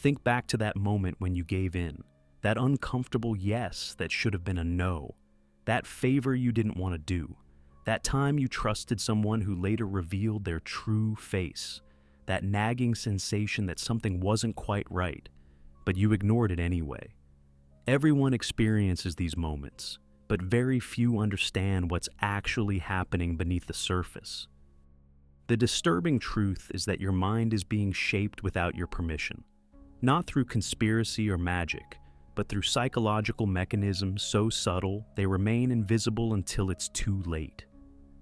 Think back to that moment when you gave in, that uncomfortable yes that should have been a no, that favor you didn't want to do, that time you trusted someone who later revealed their true face, that nagging sensation that something wasn't quite right, but you ignored it anyway. Everyone experiences these moments, but very few understand what's actually happening beneath the surface. The disturbing truth is that your mind is being shaped without your permission, not through conspiracy or magic, but through psychological mechanisms so subtle they remain invisible until it's too late.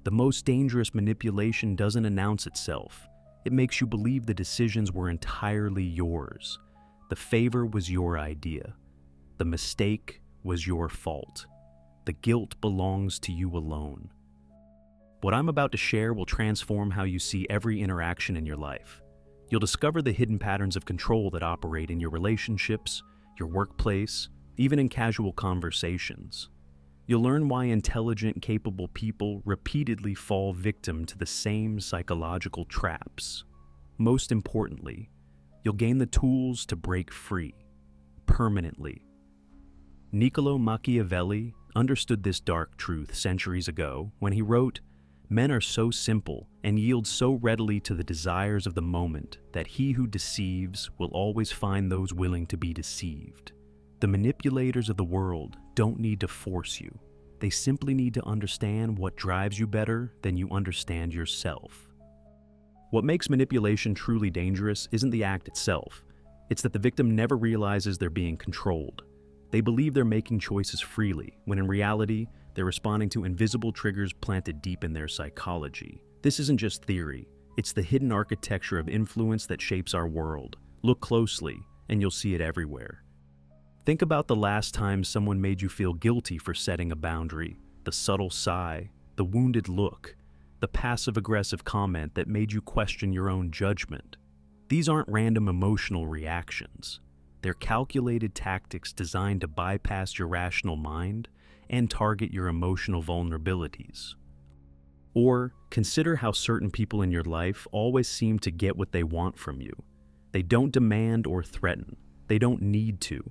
The most dangerous manipulation doesn't announce itself. It makes you believe the decisions were entirely yours. The favor was your idea. The mistake was your fault. The guilt belongs to you alone. What I'm about to share will transform how you see every interaction in your life. You'll discover the hidden patterns of control that operate in your relationships, your workplace, even in casual conversations. You'll learn why intelligent, capable people repeatedly fall victim to the same psychological traps. Most importantly, you'll gain the tools to break free, permanently. Niccolo Machiavelli understood this dark truth centuries ago when he wrote, "Men are so simple and yield so readily to the desires of the moment that he who deceives will always find those willing to be deceived." The manipulators of the world don't need to force you. They simply need to understand what drives you better than you understand yourself. What makes manipulation truly dangerous isn't the act itself. It's that the victim never realizes they're being controlled. They believe they're making choices freely, when in reality, they're responding to invisible triggers planted deep in their psychology. This isn't just theory. It's the hidden architecture of influence that shapes our world. Look closely, and you'll see it everywhere. Think about the last time someone made you feel guilty for setting a boundary, the subtle sigh, the wounded look, the passive-aggressive comment that made you question your own judgment. These aren't random emotional reactions. They're calculated tactics designed to bypass your rational mind and target your emotional vulnerabilities. Or consider how certain people in your life always seem to get what they want from you. They don't demand or threaten. They don't need to.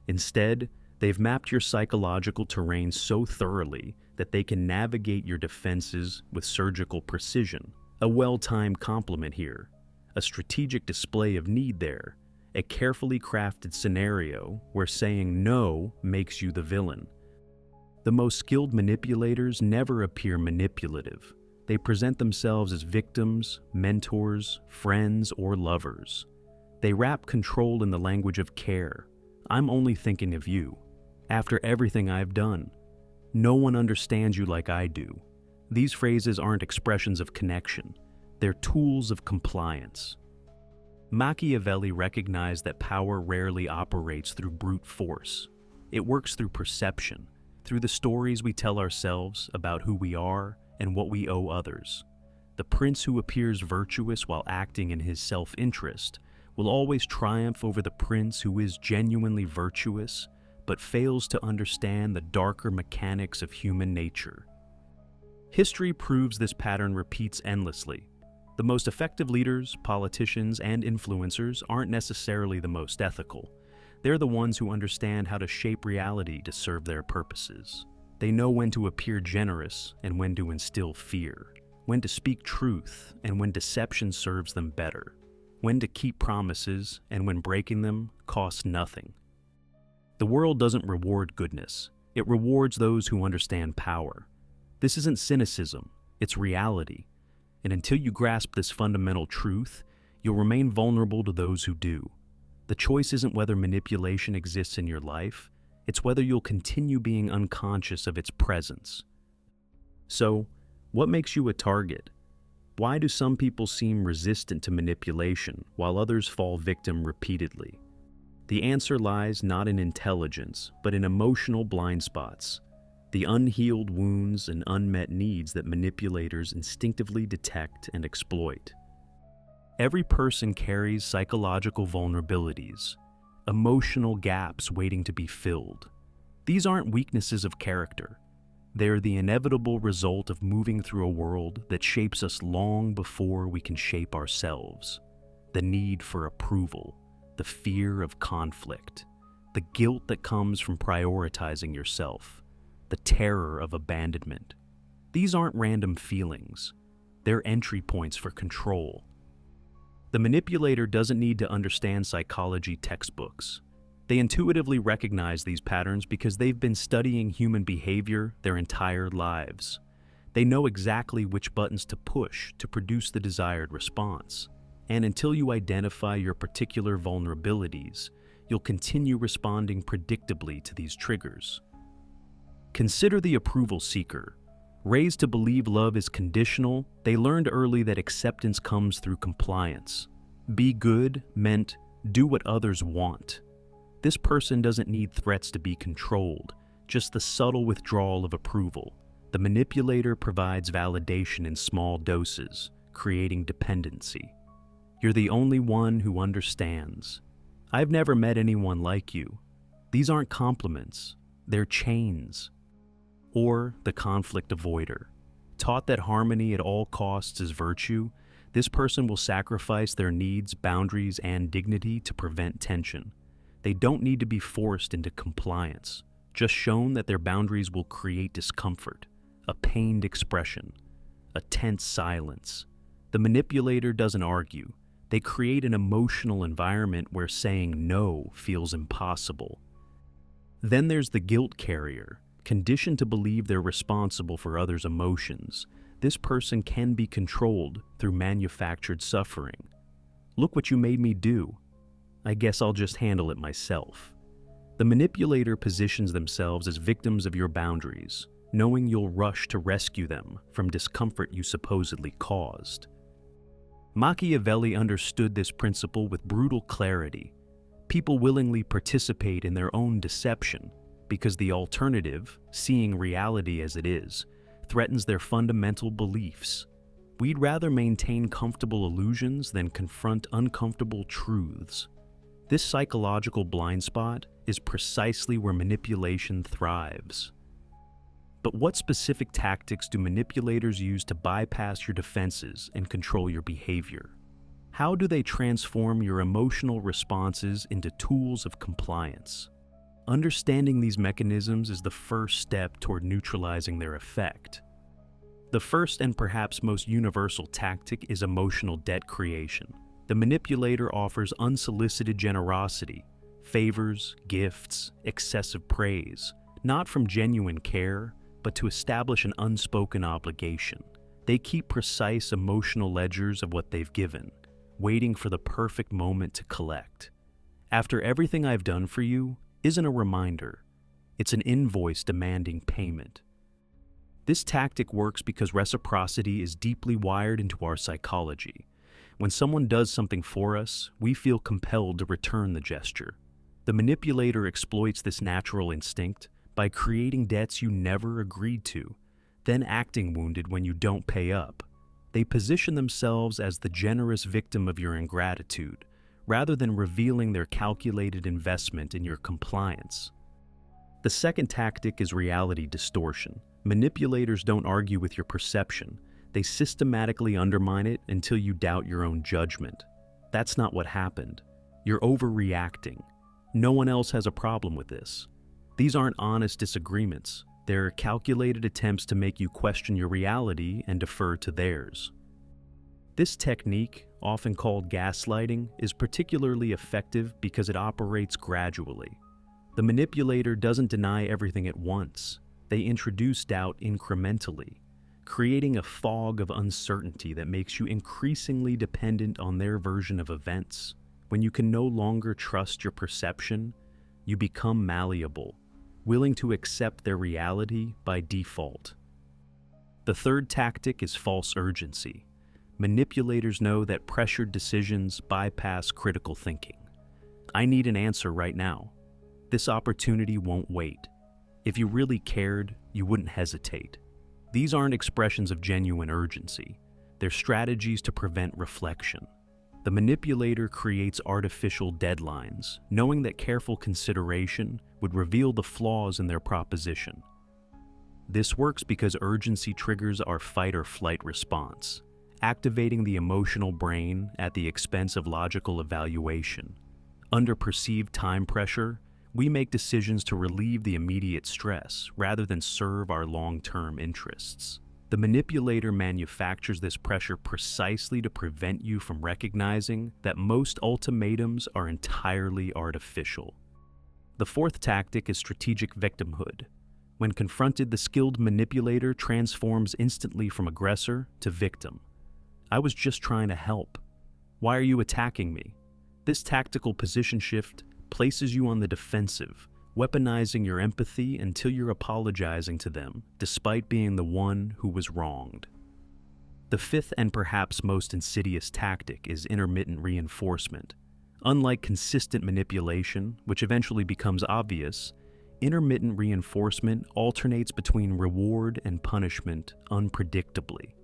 Instead, they've mapped your psychological terrain so thoroughly that they can navigate your defenses with surgical precision. A well-timed compliment here, a strategic display of need there, a carefully crafted scenario where saying no makes you the villain. The most skilled manipulators never appear manipulative. They present themselves as victims, mentors, friends, or lovers. They wrap control in the language of care. "I'm only thinking of you. After everything I've done. No one understands you like I do." These phrases aren't expressions of connection. They're tools of compliance. Machiavelli recognized that power rarely operates through brute force. It works through perception, through the stories we tell ourselves about who we are and what we owe others. The prince who appears virtuous while acting in his self-interest will always triumph over the prince who is genuinely virtuous but fails to understand the darker mechanics of human nature. History proves this pattern repeats endlessly. The most effective leaders, politicians, and influencers aren't necessarily the most ethical. They're the ones who understand how to shape reality to serve their purposes. They know when to appear generous and when to instill fear, when to speak truth and when deception serves them better, when to keep promises and when breaking them costs nothing. The world doesn't reward goodness. It rewards those who understand power. This isn't cynicism, it's reality. And until you grasp this fundamental truth, you'll remain vulnerable to those who do. The choice isn't whether manipulation exists in your life, it's whether you'll continue being unconscious of its presence. So, what makes you a target? Why do some people seem resistant to manipulation while others fall victim repeatedly? The answer lies not in intelligence, but in emotional blind spots, the unhealed wounds and unmet needs that manipulators instinctively detect and exploit. Every person carries psychological vulnerabilities, emotional gaps waiting to be filled. These aren't weaknesses of character. They're the inevitable result of moving through a world that shapes us long before we can shape ourselves. The need for approval, the fear of conflict, the guilt that comes from prioritizing yourself, the terror of abandonment. These aren't random feelings. They're entry points for control. The manipulator doesn't need to understand psychology textbooks. They intuitively recognize these patterns because they've been studying human behavior their entire lives. They know exactly which buttons to push to produce the desired response. And until you identify your particular vulnerabilities, you'll continue responding predictably to these triggers. Consider the approval seeker. Raised to believe love is conditional, they learned early that acceptance comes through compliance. Be good meant do what others want. This person doesn't need threats to be controlled, just the subtle withdrawal of approval. The manipulator provides validation in small doses, creating dependency. You're the only one who understands. I've never met anyone like you. These aren't compliments, they're chains. Or the conflict avoider. Taught that harmony at all costs is virtue, this person will sacrifice their needs, boundaries, and dignity to prevent tension. They don't need to be forced into compliance, just shown that their boundaries will create discomfort, a pained expression, a tense silence. The manipulator doesn't argue. They create an emotional environment where saying no feels impossible. Then there's the guilt carrier, conditioned to believe they're responsible for others' emotions. This person can be controlled through manufactured suffering. Look what you made me do. I guess I'll just handle it myself. The manipulator positions themselves as victims of your boundaries, knowing you'll rush to rescue them from discomfort you supposedly caused. Machiavelli understood this principle with brutal clarity. People willingly participate in their own deception because the alternative, seeing reality as it is, threatens their fundamental beliefs. We'd rather maintain comfortable illusions than confront uncomfortable truths. This psychological blind spot is precisely where manipulation thrives. But what specific tactics do manipulators use to bypass your defenses and control your behavior? How do they transform your emotional responses into tools of compliance? Understanding these mechanisms is the first step toward neutralizing their effect. The first and perhaps most universal tactic is emotional debt creation. The manipulator offers unsolicited generosity, favors, gifts, excessive praise, not from genuine care, but to establish an unspoken obligation. They keep precise emotional ledgers of what they've given, waiting for the perfect moment to collect. After everything I've done for you isn't a reminder, it's an invoice demanding payment. This tactic works because reciprocity is deeply wired into our psychology. When someone does something for us, we feel compelled to return the gesture. The manipulator exploits this natural instinct by creating debts you never agreed to, then acting wounded when you don't pay up. They position themselves as the generous victim of your ingratitude, rather than revealing their calculated investment in your compliance. The second tactic is reality distortion. Manipulators don't argue with your perception. They systematically undermine it until you doubt your own judgment. That's not what happened. You're overreacting. No one else has a problem with this. These aren't honest disagreements. They're calculated attempts to make you question your reality and defer to theirs. This technique, often called gaslighting, is particularly effective because it operates gradually. The manipulator doesn't deny everything at once. They introduce doubt incrementally, creating a fog of uncertainty that makes you increasingly dependent on their version of events. When you can no longer trust your perception, you become malleable, willing to accept their reality by default. The third tactic is false urgency. Manipulators know that pressured decisions bypass critical thinking. I need an answer right now. This opportunity won't wait. If you really cared, you wouldn't hesitate. These aren't expressions of genuine urgency. They're strategies to prevent reflection. The manipulator creates artificial deadlines, knowing that careful consideration would reveal the flaws in their proposition. This works because urgency triggers our fight or flight response, activating the emotional brain at the expense of logical evaluation. Under perceived time pressure, we make decisions to relieve the immediate stress rather than serve our long-term interests. The manipulator manufactures this pressure precisely to prevent you from recognizing that most ultimatums are entirely artificial. The fourth tactic is strategic victimhood. When confronted, the skilled manipulator transforms instantly from aggressor to victim. "I was just trying to help. Why are you attacking me?" This tactical position shift places you on the defensive, weaponizing your empathy until you're apologizing to them, despite being the one who was wronged. The fifth and perhaps most insidious tactic is intermittent reinforcement. Unlike consistent manipulation, which eventually becomes obvious, intermittent reinforcement alternates between reward and punishment unpredictably.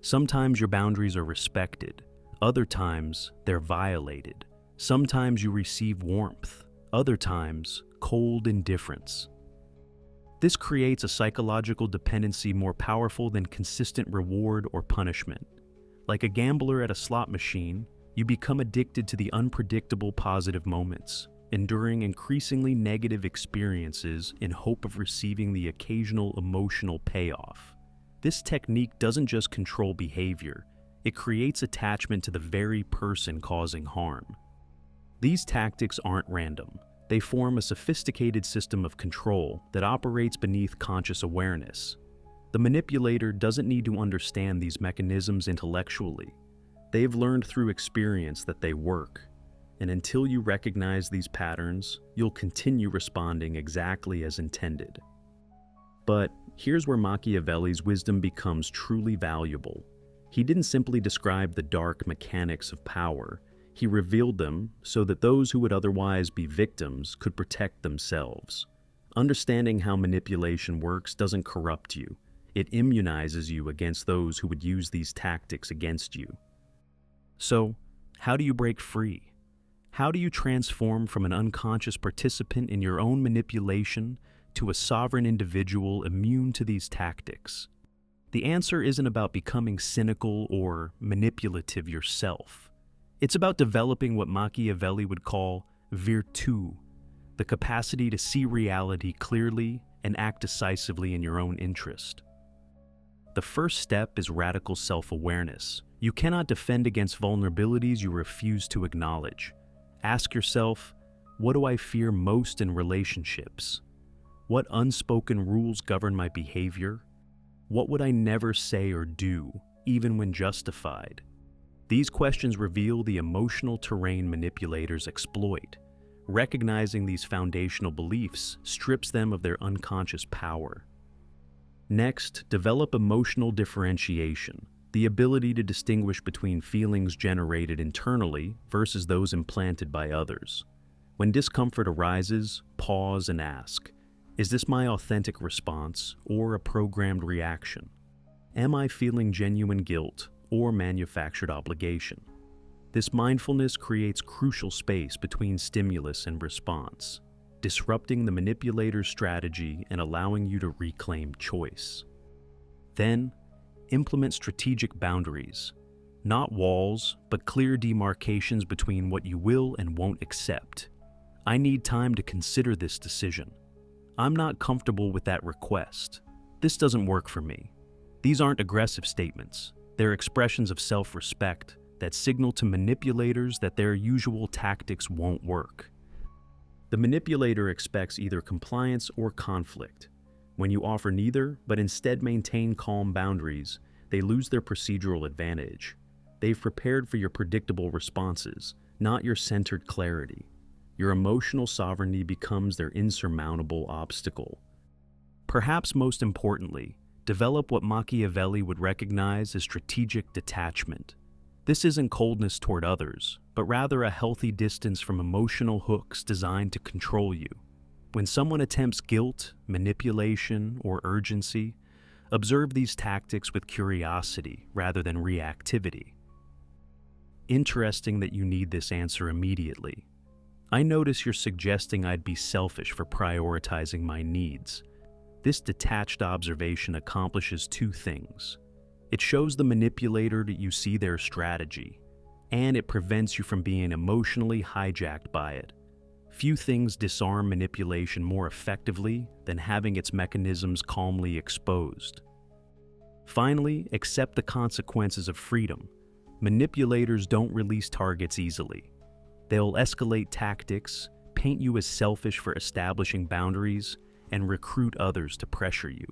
Sometimes your boundaries are respected, other times they're violated. Sometimes you receive warmth, other times cold indifference. This creates a psychological dependency more powerful than consistent reward or punishment. Like a gambler at a slot machine, you become addicted to the unpredictable positive moments, enduring increasingly negative experiences in hope of receiving the occasional emotional payoff. This technique doesn't just control behavior, it creates attachment to the very person causing harm. These tactics aren't random. They form a sophisticated system of control that operates beneath conscious awareness. The manipulator doesn't need to understand these mechanisms intellectually. They've learned through experience that they work. And until you recognize these patterns, you'll continue responding exactly as intended. But here's where Machiavelli's wisdom becomes truly valuable. He didn't simply describe the dark mechanics of power. He revealed them so that those who would otherwise be victims could protect themselves. Understanding how manipulation works doesn't corrupt you. It immunizes you against those who would use these tactics against you. So, how do you break free? How do you transform from an unconscious participant in your own manipulation to a sovereign individual immune to these tactics? The answer isn't about becoming cynical or manipulative yourself. It's about developing what Machiavelli would call virtù, the capacity to see reality clearly and act decisively in your own interest. The first step is radical self-awareness. You cannot defend against vulnerabilities you refuse to acknowledge. Ask yourself, what do I fear most in relationships? What unspoken rules govern my behavior? What would I never say or do, even when justified? These questions reveal the emotional terrain manipulators exploit. Recognizing these foundational beliefs strips them of their unconscious power. Next, develop emotional differentiation, the ability to distinguish between feelings generated internally versus those implanted by others. When discomfort arises, pause and ask, is this my authentic response or a programmed reaction? Am I feeling genuine guilt or manufactured obligation? This mindfulness creates crucial space between stimulus and response, disrupting the manipulator's strategy and allowing you to reclaim choice. Then, implement strategic boundaries, not walls, but clear demarcations between what you will and won't accept. I need time to consider this decision. I'm not comfortable with that request. This doesn't work for me. These aren't aggressive statements. They're expressions of self-respect that signal to manipulators that their usual tactics won't work. The manipulator expects either compliance or conflict. When you offer neither, but instead maintain calm boundaries, they lose their procedural advantage. They've prepared for your predictable responses, not your centered clarity. Your emotional sovereignty becomes their insurmountable obstacle. Perhaps most importantly, develop what Machiavelli would recognize as strategic detachment. This isn't coldness toward others, but rather a healthy distance from emotional hooks designed to control you. When someone attempts guilt, manipulation, or urgency, observe these tactics with curiosity rather than reactivity. Interesting that you need this answer immediately. I notice you're suggesting I'd be selfish for prioritizing my needs. This detached observation accomplishes two things. It shows the manipulator that you see their strategy. and it prevents you from being emotionally hijacked by it. Few things disarm manipulation more effectively than having its mechanisms calmly exposed. Finally, accept the consequences of freedom. Manipulators don't release targets easily. They'll escalate tactics, paint you as selfish for establishing boundaries, and recruit others to pressure you.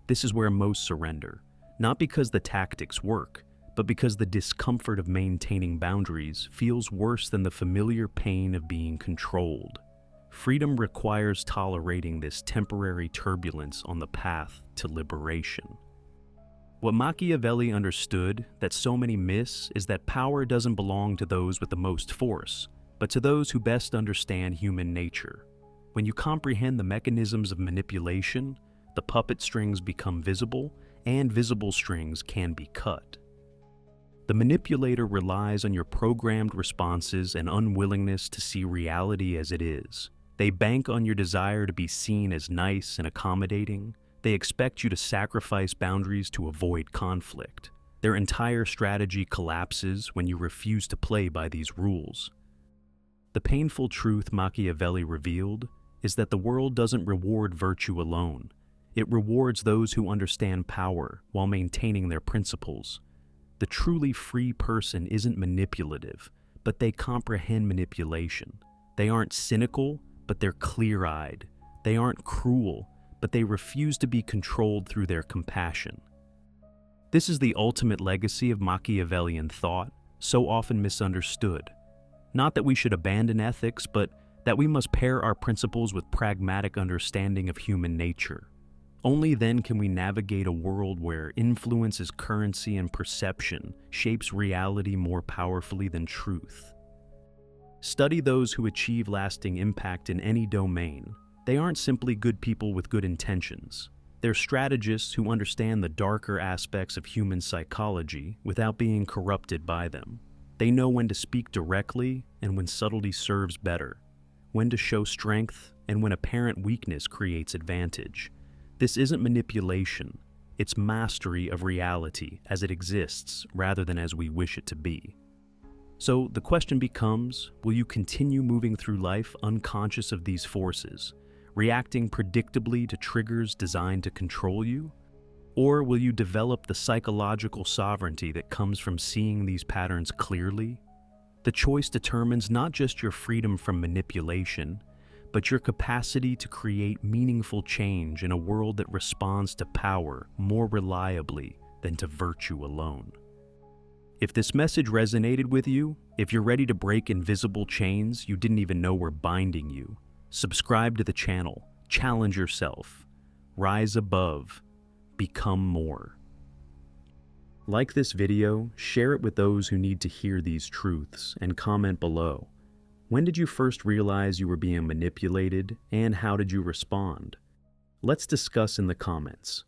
This is where most surrender, not because the tactics work, but because the discomfort of maintaining boundaries feels worse than the familiar pain of being controlled. Freedom requires tolerating this temporary turbulence on the path to liberation. What Machiavelli understood that so many miss is that power doesn't belong to those with the most force, but to those who best understand human nature. When you comprehend the mechanisms of manipulation, the puppet strings become visible, and visible strings can be cut. The manipulator relies on your programmed responses and unwillingness to see reality as it is. They bank on your desire to be seen as nice and accommodating. They expect you to sacrifice boundaries to avoid conflict. Their entire strategy collapses when you refuse to play by these rules. The painful truth Machiavelli revealed is that the world doesn't reward virtue alone. It rewards those who understand power while maintaining their principles. The truly free person isn't manipulative, but they comprehend manipulation. They aren't cynical, but they're clear-eyed. They aren't cruel, but they refuse to be controlled through their compassion. This is the ultimate legacy of Machiavellian thought, so often misunderstood. Not that we should abandon ethics, but that we must pair our principles with pragmatic understanding of human nature. Only then can we navigate a world where influence is currency and perception shapes reality more powerfully than truth. Study those who achieve lasting impact in any domain. They aren't simply good people with good intentions. They're strategists who understand the darker aspects of human psychology without being corrupted by them. They know when to speak directly and when subtlety serves better, when to show strength and when apparent weakness creates advantage. This isn't manipulation, it's mastery of reality as it exists rather than as we wish it to be. So the question becomes, will you continue moving through life unconscious of these forces, reacting predictably to triggers designed to control you? Or will you develop the psychological sovereignty that comes from seeing these patterns clearly? The choice determines not just your freedom from manipulation, but your capacity to create meaningful change in a world that responds to power more reliably than to virtue alone. If this message resonated with you, if you're ready to break invisible chains you didn't even know were binding you, subscribe to the channel, challenge yourself, rise above, become more. Like this video, share it with those who need to hear these truths, and comment below. When did you first realize you were being manipulated, and how did you respond? Let's discuss in the comments.